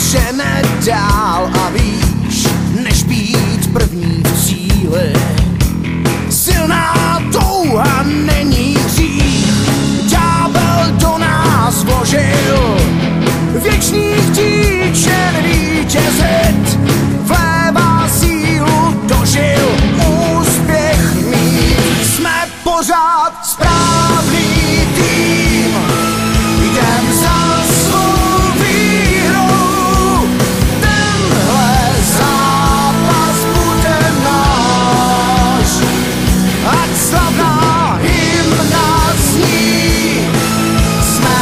můžeme dál a víš, než být první v cíli. Silná touha není hřích, ďábel do nás vložil věčný chtíče vítězit, vlévá sílu dožil, úspěch mít. Jsme pořád správný tým, jdem za svou výhrou, tenhle zápas bude náš, ať slavná hymna zní, jsme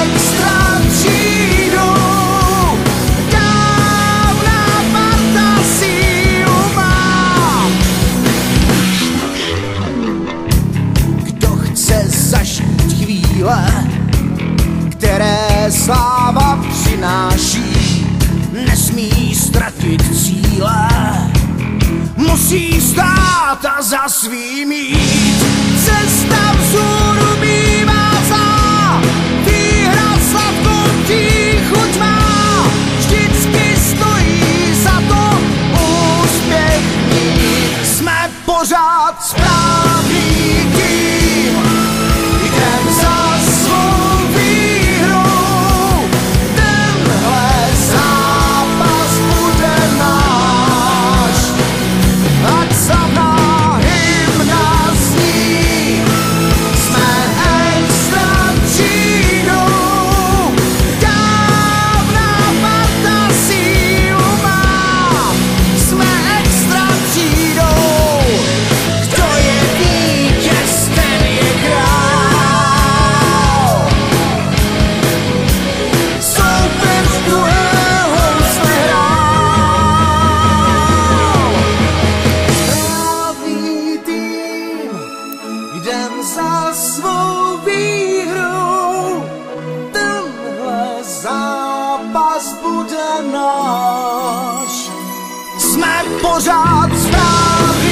extra třídou, dávná parta sílu má. Kdo chce zažít chvíle, které sláva přináší, nesmí ztratit cíle, musí stát a za svým jít. Cesta vzhůru bývá zlá, výhra sladkou chuť má, vždycky stojí za to úspěch mít. Jsme pořád správný tým, jdem za svou výhrou, tenhle zápas bude náš, ať slavná hymna zní, jsme extra třídou, dávná parta sílu má, jsme extra třídou. Kdo je vítěz, ten je král, soupeř duelou jsme hrál. Správný tým, jdem za svou výhrou, tenhle zápas bude náš. Jsme pořád správný